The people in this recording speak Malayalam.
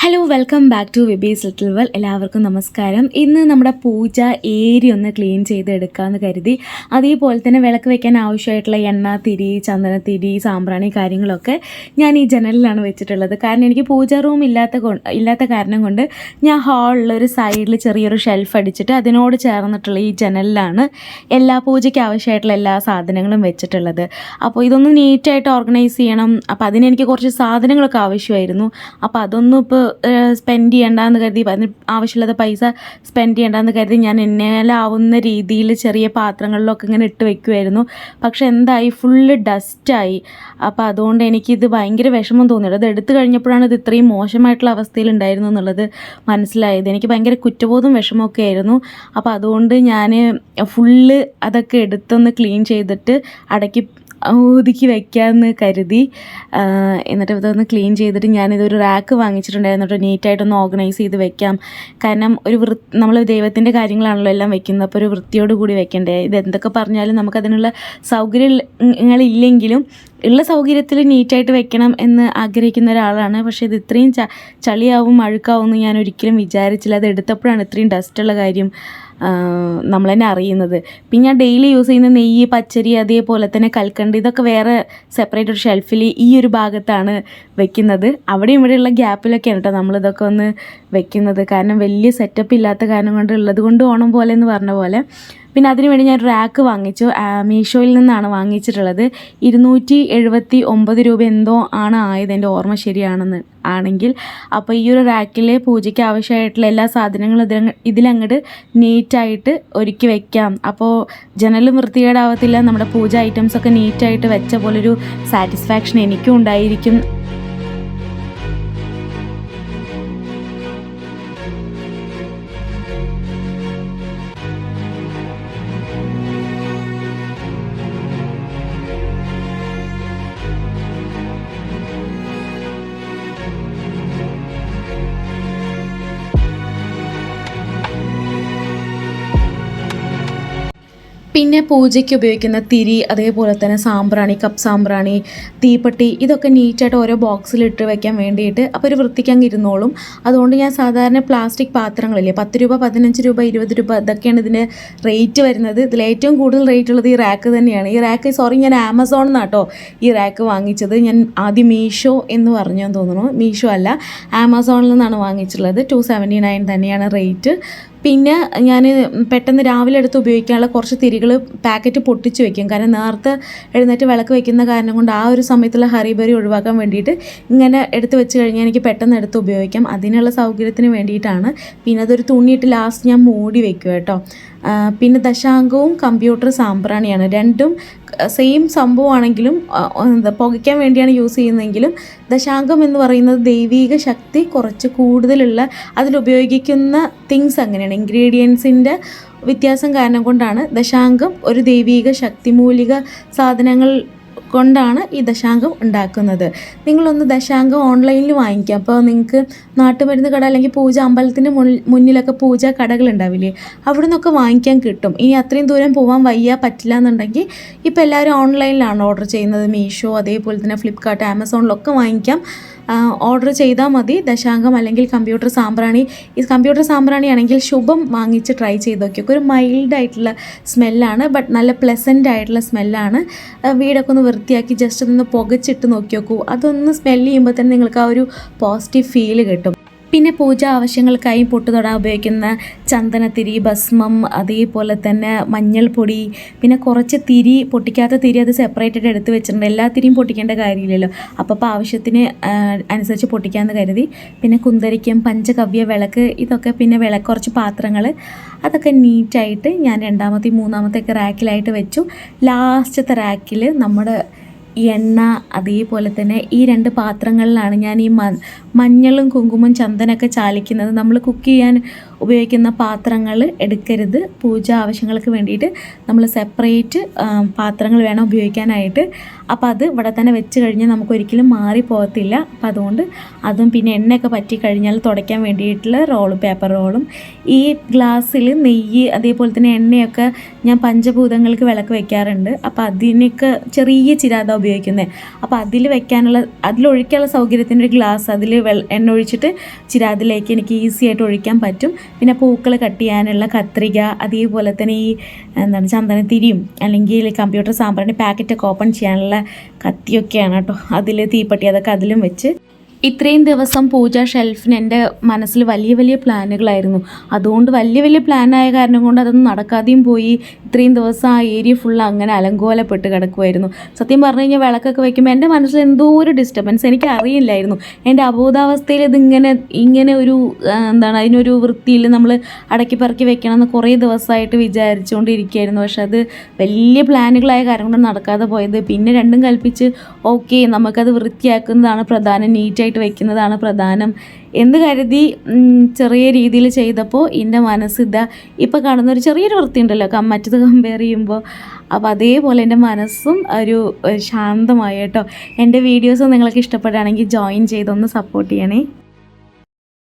Hello welcome back to Vibees little world. എല്ലാവർക്കും നമസ്കാരം. ഇന്ന് നമ്മുടെ പൂജ ഏരിയ ഒന്ന് ക്ലീൻ ചെയ്തെടുക്കാമെന്ന് കരുതി. അതേപോലെ തന്നെ വിളക്ക് വെക്കാൻ ആവശ്യമായിട്ടുള്ള എണ്ണ, തിരി, ചന്ദനത്തിരി, സാമ്പ്രാണി കാര്യങ്ങളൊക്കെ ഞാൻ ഈ ജനലിലാണ് വെച്ചിട്ടുള്ളത്. കാരണം എനിക്ക് പൂജ റൂം ഇല്ലാത്ത കാരണം കൊണ്ട് ഞാൻ ഹാളിലൊരു സൈഡിൽ ചെറിയൊരു ഷെൽഫ് അടിച്ചിട്ട് അതിനോട് ചേർന്നിട്ടുള്ള ഈ ജനലിലാണ് എല്ലാ പൂജയ്ക്ക് ആവശ്യമായിട്ടുള്ള എല്ലാ സാധനങ്ങളും വെച്ചിട്ടുള്ളത്. അപ്പോൾ ഇതൊന്ന് നീറ്റായിട്ട് ഓർഗനൈസ് ചെയ്യണം. അപ്പോൾ അതിനെനിക്ക് കുറച്ച് സാധനങ്ങളൊക്കെ ആവശ്യമായിരുന്നു. അപ്പോൾ അതൊന്നും ഇപ്പോൾ സ്പെൻഡ് ചെയ്യേണ്ടെന്ന് കരുതി, അതിന് ആവശ്യമുള്ളത് പൈസ സ്പെൻഡ് ചെയ്യേണ്ടെന്ന് കരുതി ഞാൻ എന്നാലാവുന്ന രീതിയിൽ ചെറിയ പാത്രങ്ങളിലൊക്കെ ഇങ്ങനെ ഇട്ട് വെക്കുമായിരുന്നു. പക്ഷെ എന്തായി, ഫുള്ള് ഡസ്റ്റായി. അപ്പോൾ അതുകൊണ്ട് എനിക്കിത് ഭയങ്കര വിഷമം തോന്നിയത്. അത് എടുത്തു കഴിഞ്ഞപ്പോഴാണ് ഇത് ഇത്രയും മോശമായിട്ടുള്ള അവസ്ഥയിലുണ്ടായിരുന്നു എന്നുള്ളത് മനസ്സിലായത്. എനിക്ക് ഭയങ്കര കുറ്റബോധവും വിഷമമൊക്കെ ആയിരുന്നു. അപ്പോൾ അതുകൊണ്ട് ഞാൻ ഫുള്ള് അതൊക്കെ എടുത്തൊന്ന് ക്ലീൻ ചെയ്തിട്ട് അടക്കി ഒതുക്കി വയ്ക്കാമെന്ന് കരുതി. എന്നിട്ട് ഇതൊന്ന് ക്ലീൻ ചെയ്തിട്ട് ഞാനിതൊരു റാക്ക് വാങ്ങിച്ചിട്ടുണ്ടായിരുന്നു കേട്ടോ, നീറ്റായിട്ടൊന്ന് ഓർഗനൈസ് ചെയ്ത് വെക്കാം. കാരണം നമ്മൾ ദൈവത്തിൻ്റെ കാര്യങ്ങളാണല്ലോ എല്ലാം വെക്കുന്നത്, അപ്പോൾ ഒരു വൃത്തിയോട് കൂടി വെക്കണ്ടേ. ഇതെന്തൊക്കെ പറഞ്ഞാലും നമുക്കതിനുള്ള സൗകര്യങ്ങളില്ലെങ്കിലും ഉള്ള സൗകര്യത്തിൽ നീറ്റായിട്ട് വെക്കണം എന്ന് ആഗ്രഹിക്കുന്ന ഒരാളാണ്. പക്ഷേ ഇത് ഇത്രയും ചളിയാവും അഴുക്കാവും എന്ന് ഞാൻ ഒരിക്കലും വിചാരിച്ചില്ല. അത് എടുത്തപ്പോഴാണ് ഇത്രയും ഡസ്റ്റുള്ള കാര്യം നമ്മൾ തന്നെ അറിയുന്നത്. പിന്നെ ഞാൻ ഡെയിലി യൂസ് ചെയ്യുന്ന നെയ്യ്, പച്ചരി, അതേപോലെ തന്നെ കൽക്കണ്ട്, ഇതൊക്കെ വേറെ സെപ്പറേറ്റ് ഒരു ഷെൽഫിൽ ഈ ഒരു ഭാഗത്താണ് വെക്കുന്നത്. അവിടെയും ഇവിടെയുള്ള ഗ്യാപ്പിലൊക്കെയാണ് കേട്ടോ നമ്മളിതൊക്കെ ഒന്ന് വെക്കുന്നത്. കാരണം വലിയ സെറ്റപ്പ് ഇല്ലാത്ത കാരണം കൊണ്ട് ഉള്ളത് കൊണ്ട് ഓണം പോലെ എന്ന് പറഞ്ഞ പോലെ. പിന്നെ അതിനുവേണ്ടി ഞാൻ റാക്ക് വാങ്ങിച്ചു. മീഷോയിൽ നിന്നാണ് വാങ്ങിച്ചിട്ടുള്ളത്. 279 രൂപ എന്തോ ആണ് ആയത്, എൻ്റെ ഓർമ്മ ശരിയാണെന്ന് ആണെങ്കിൽ. അപ്പോൾ ഈ ഒരു റാക്കിൽ പൂജയ്ക്ക് ആവശ്യമായിട്ടുള്ള എല്ലാ സാധനങ്ങളും ഇതിലങ്ങോട്ട് നീറ്റായിട്ട് ഒരുക്കി വെക്കാം. അപ്പോൾ ജനലും വൃത്തികേടാവത്തില്ല, നമ്മുടെ പൂജ ഐറ്റംസൊക്കെ നീറ്റായിട്ട് വെച്ച പോലൊരു സാറ്റിസ്ഫാക്ഷൻ എനിക്കും ഉണ്ടായിരിക്കും. പിന്നെ പൂജയ്ക്ക് ഉപയോഗിക്കുന്ന തിരി, അതേപോലെ തന്നെ സാമ്പ്രാണി, കപ്പ് സാമ്പ്രാണി, തീപ്പെട്ടി, ഇതൊക്കെ നീറ്റായിട്ട് ഓരോ ബോക്സിലിട്ട് വെക്കാൻ വേണ്ടിയിട്ട് അപ്പോൾ ഒരു വൃത്തിക്കങ്ങ് ഇരുന്നോളും. അതുകൊണ്ട് ഞാൻ സാധാരണ പ്ലാസ്റ്റിക് പാത്രങ്ങളില്ലേ, 10 രൂപ, 15 രൂപ, 20 രൂപ, ഇതൊക്കെയാണ് ഇതിൻ്റെ റേറ്റ് വരുന്നത്. ഇതിലേറ്റവും കൂടുതൽ റേറ്റ് ഉള്ളത് ഈ റാക്ക് തന്നെയാണ്. ഈ റാക്ക് ഞാൻ ആമസോണിൽ നിന്നാണ് കേട്ടോ ഈ റാക്ക് വാങ്ങിച്ചത്. ഞാൻ ആദ്യം മീഷോ എന്ന് പറഞ്ഞു തോന്നുന്നു, മീഷോ അല്ല, ആമസോണിൽ നിന്നാണ് വാങ്ങിച്ചിട്ടുള്ളത്. 279 തന്നെയാണ് റേറ്റ്. പിന്നെ ഞാൻ പെട്ടെന്ന് രാവിലെ എടുത്ത് ഉപയോഗിക്കാനുള്ള കുറച്ച് തിരികൾ പാക്കറ്റ് പൊട്ടിച്ച് വെക്കും. കാരണം നേരത്തെ എഴുന്നേറ്റ് വിളക്ക് വെക്കുന്ന കാരണം കൊണ്ട് ആ ഒരു സമയത്തുള്ള ഹറിബറി ഒഴിവാക്കാൻ വേണ്ടിയിട്ട് ഇങ്ങനെ എടുത്ത് വെച്ച് കഴിഞ്ഞാൽ എനിക്ക് പെട്ടെന്ന് എടുത്ത് ഉപയോഗിക്കാം. അതിനുള്ള സൗകര്യത്തിന് വേണ്ടിയിട്ടാണ്. പിന്നെ അതൊരു തുണിയിട്ട് ലാസ്റ്റ് ഞാൻ മൂടി വെക്കും കേട്ടോ. പിന്നെ ദശാങ്കവും കമ്പ്യൂട്ടർ സാമ്പ്രാണിയാണ്. രണ്ടും സെയിം സംഭവമാണെങ്കിലും പുകയ്ക്കാൻ വേണ്ടിയാണ് യൂസ് ചെയ്യുന്നതെങ്കിലും ദശാങ്കം എന്ന് പറയുന്നത് ദൈവിക ശക്തി കുറച്ച് കൂടുതലുള്ള, അതിലുപയോഗിക്കുന്ന തിങ്സ് അങ്ങനെയാണ്, ഇൻഗ്രീഡിയൻസിൻ്റെ വ്യത്യാസം കാരണം കൊണ്ടാണ് ദശാങ്കം ഒരു ദൈവിക ശക്തി മൂലിക സാധനങ്ങൾ കൊണ്ടാണ് ഈ ദശാങ്കം ഉണ്ടാക്കുന്നത്. നിങ്ങളൊന്ന് ദശാങ്കം ഓൺലൈനിൽ വാങ്ങിക്കാം. അപ്പോൾ നിങ്ങൾക്ക് നാട്ടുമരുന്ന് കട അല്ലെങ്കിൽ പൂജ അമ്പലത്തിൻ്റെ മുന്നിലൊക്കെ പൂജ കടകളുണ്ടാവില്ലേ, അവിടെ നിന്നൊക്കെ വാങ്ങിക്കാൻ കിട്ടും. ഇനി അത്രയും ദൂരം പോകാൻ പറ്റില്ല എന്നുണ്ടെങ്കിൽ ഇപ്പോൾ എല്ലാവരും ഓൺലൈനിലാണ് ഓർഡർ ചെയ്യുന്നത്. മീഷോ, അതേപോലെ തന്നെ ഫ്ലിപ്കാർട്ട്, ആമസോണിലൊക്കെ വാങ്ങിക്കാം. ഓർഡർ ചെയ്താൽ മതി ദശാങ്കം അല്ലെങ്കിൽ കമ്പ്യൂട്ടർ സാമ്പ്രാണി. ഈ കമ്പ്യൂട്ടർ സാമ്പ്രാണി ആണെങ്കിൽ ശുഭം വാങ്ങിച്ച് ട്രൈ ചെയ്ത് നോക്കിയൊക്കെ. ഒരു മൈൽഡായിട്ടുള്ള സ്മെല്ലാണ്, ബട്ട് നല്ല പ്ലസൻ്റ് ആയിട്ടുള്ള സ്മെല്ലാണ്. വീടൊക്കെ ഒന്ന് വൃത്തിയാക്കി ജസ്റ്റ് ഒന്ന് പുകച്ചിട്ട് നോക്കി നോക്കൂ. അതൊന്ന് സ്മെല്ല് ചെയ്യുമ്പോൾ തന്നെ നിങ്ങൾക്ക് ആ ഒരു പോസിറ്റീവ് ഫീല് കിട്ടും. പിന്നെ പൂജ ആവശ്യങ്ങൾക്കായി പൊട്ടുതൊടാൻ ഉപയോഗിക്കുന്ന ചന്ദനത്തിരി, ഭസ്മം, അതേപോലെ തന്നെ മഞ്ഞൾപ്പൊടി, പിന്നെ കുറച്ച് തിരി, പൊട്ടിക്കാത്ത തിരി അത് സെപ്പറേറ്റായിട്ട് എടുത്ത് വെച്ചിട്ടുണ്ട്. എല്ലാ തിരിയും പൊട്ടിക്കേണ്ട കാര്യമില്ലല്ലോ, അപ്പോൾ ആവശ്യത്തിന് അനുസരിച്ച് പൊട്ടിക്കാമെന്ന് കരുതി. പിന്നെ കുന്തരിക്കം, പഞ്ചകവ്യ, വിളക്ക്, ഇതൊക്കെ, പിന്നെ കുറച്ച് പാത്രങ്ങൾ, അതൊക്കെ നീറ്റായിട്ട് ഞാൻ രണ്ടാമത്തെ മൂന്നാമത്തെ ഒക്കെ റാക്കിലായിട്ട് വെച്ചു. ലാസ്റ്റത്തെ റാക്കിൽ നമ്മുടെ എണ്ണ, അതേപോലെ തന്നെ ഈ 2 പാത്രങ്ങളിലാണ് ഞാൻ ഈ മഞ്ഞളും കുങ്കുമം ചന്ദനമൊക്കെ ചാലിക്കുന്നത്. നമ്മൾ കുക്ക് ചെയ്യാൻ ഉപയോഗിക്കുന്ന പാത്രങ്ങൾ എടുക്കരുത്. പൂജ ആവശ്യങ്ങൾക്ക് വേണ്ടിയിട്ട് നമ്മൾ സെപ്പറേറ്റ് പാത്രങ്ങൾ വേണം ഉപയോഗിക്കാനായിട്ട്. അപ്പോൾ അത് ഇവിടെ തന്നെ വെച്ച് കഴിഞ്ഞാൽ നമുക്കൊരിക്കലും മാറിപ്പോകത്തില്ല. അപ്പോൾ അതുകൊണ്ട് അതും പിന്നെ എണ്ണയൊക്കെ പറ്റി കഴിഞ്ഞാൽ തുടയ്ക്കാൻ വേണ്ടിയിട്ടുള്ള പേപ്പർ റോളും ഈ ഗ്ലാസ്സിൽ നെയ്യ് അതേപോലെ തന്നെ എണ്ണയൊക്കെ ഞാൻ പഞ്ചഭൂതങ്ങൾക്ക് വിളക്ക് വെക്കാറുണ്ട്. അപ്പോൾ അതിനൊക്കെ ചെറിയ ചിരാത ഉപയോഗിക്കുന്നത്. അപ്പോൾ അതിലൊഴിക്കാനുള്ള സൗകര്യത്തിൻ്റെ ഒരു ഗ്ലാസ് അതിൽ എണ്ണ ഒഴിച്ചിട്ട് ചിരാതിലേക്ക് എനിക്ക് ഈസി ആയിട്ട് ഒഴിക്കാൻ പറ്റും. പിന്നെ പൂക്കൾ കട്ട് ചെയ്യാനുള്ള കത്രിക, അതേപോലെ തന്നെ ഈ ചന്ദനത്തിരിയും അല്ലെങ്കിൽ കമ്പ്യൂട്ടർ സാമ്പ്രാണി പാക്കറ്റൊക്കെ ഓപ്പൺ ചെയ്യാനുള്ള കത്തിയൊക്കെയാണ് കേട്ടോ. അതിൽ തീപ്പെട്ടി അതൊക്കെ അതിലും വെച്ച് ഇത്രയും ദിവസം പൂജാ ഷെൽഫിന് എൻ്റെ മനസ്സിൽ വലിയ വലിയ പ്ലാനുകളായിരുന്നു. അതുകൊണ്ട് വലിയ പ്ലാനായ കാരണം കൊണ്ട് അതൊന്നും നടക്കാതെയും പോയി. ഇത്രയും ദിവസം ആ ഏരിയ ഫുള്ള് അങ്ങനെ അലങ്കോലപ്പെട്ട് കിടക്കുമായിരുന്നു. സത്യം പറഞ്ഞു കഴിഞ്ഞാൽ വിളക്കൊക്കെ വയ്ക്കുമ്പോൾ എൻ്റെ മനസ്സിൽ എന്തോ ഒരു ഡിസ്റ്റർബൻസ്, എനിക്ക് അറിയില്ലായിരുന്നു. എൻ്റെ അബോധാവസ്ഥയിൽ ഇങ്ങനെ ഒരു അതിനൊരു വൃത്തിയിൽ നമ്മൾ അടക്കി പറക്കി വെക്കണമെന്ന് കുറേ ദിവസമായിട്ട് വിചാരിച്ചുകൊണ്ടിരിക്കുകയായിരുന്നു. പക്ഷെ അത് വലിയ പ്ലാനുകളായ കാരണം കൊണ്ട് നടക്കാതെ പോയത്. പിന്നെ രണ്ടും കൽപ്പിച്ച് ഓക്കെ നമുക്കത് വൃത്തിയാക്കുന്നതാണ് പ്രധാനം, നീറ്റായിട്ട് വെക്കുന്നതാണ് പ്രധാനം എന്ന് കരുതി ചെറിയ രീതിയിൽ ചെയ്തപ്പോൾ എൻ്റെ മനസ്സ് ഇപ്പോൾ കാണുന്നൊരു ചെറിയൊരു വൃത്തി ഉണ്ടല്ലോ മറ്റത് കമ്പയർ ചെയ്യുമ്പോൾ. അപ്പോൾ അതേപോലെ എൻ്റെ മനസ്സും ഒരു ശാന്തമായി കേട്ടോ. എൻ്റെ വീഡിയോസ് നിങ്ങൾക്ക് ഇഷ്ടപ്പെടുകയാണെങ്കിൽ ജോയിൻ ചെയ്തൊന്ന് സപ്പോർട്ട് ചെയ്യണേ.